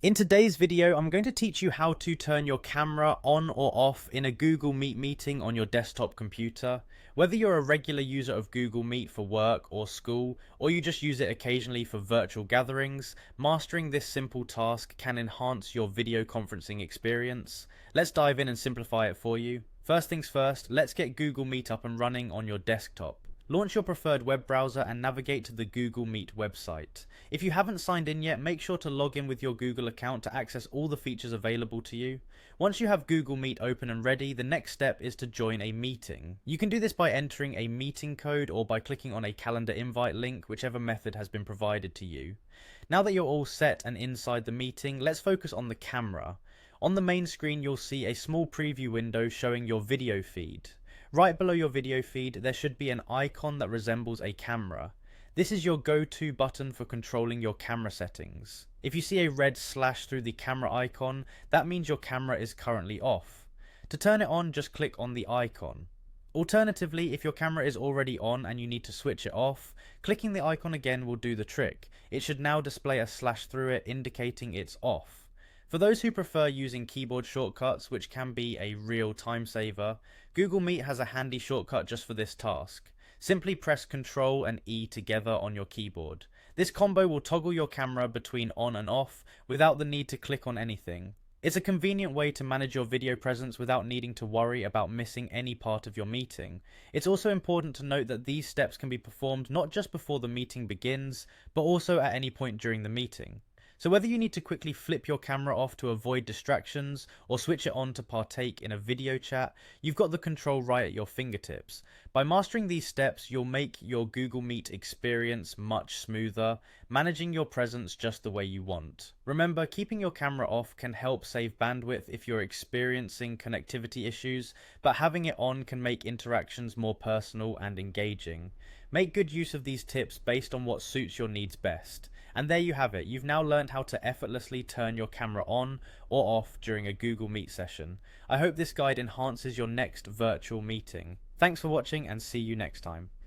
In today's video, I'm going to teach you how to turn your camera on or off in a Google Meet meeting on your desktop computer. Whether you're a regular user of Google Meet for work or school, or you just use it occasionally for virtual gatherings, mastering this simple task can enhance your video conferencing experience. Let's dive in and simplify it for you. First things first, let's get Google Meet up and running on your desktop. Launch your preferred web browser and navigate to the Google Meet website. If you haven't signed in yet, make sure to log in with your Google account to access all the features available to you. Once you have Google Meet open and ready, the next step is to join a meeting. You can do this by entering a meeting code or by clicking on a calendar invite link, whichever method has been provided to you. Now that you're all set and inside the meeting, let's focus on the camera. On the main screen, you'll see a small preview window showing your video feed. Right below your video feed, there should be an icon that resembles a camera. This is your go-to button for controlling your camera settings. If you see a red slash through the camera icon, that means your camera is currently off. To turn it on, just click on the icon. Alternatively, if your camera is already on and you need to switch it off, clicking the icon again will do the trick. It should now display a slash through it, indicating it's off. For those who prefer using keyboard shortcuts, which can be a real time saver, Google Meet has a handy shortcut just for this task. Simply press Ctrl and E together on your keyboard. This combo will toggle your camera between on and off without the need to click on anything. It's a convenient way to manage your video presence without needing to worry about missing any part of your meeting. It's also important to note that these steps can be performed not just before the meeting begins, but also at any point during the meeting. So whether you need to quickly flip your camera off to avoid distractions or switch it on to partake in a video chat, you've got the control right at your fingertips. By mastering these steps, you'll make your Google Meet experience much smoother, managing your presence just the way you want. Remember, keeping your camera off can help save bandwidth if you're experiencing connectivity issues, but having it on can make interactions more personal and engaging. Make good use of these tips based on what suits your needs best. And there you have it, you've now learned how to effortlessly turn your camera on or off during a Google Meet session. I hope this guide enhances your next virtual meeting. Thanks for watching and see you next time.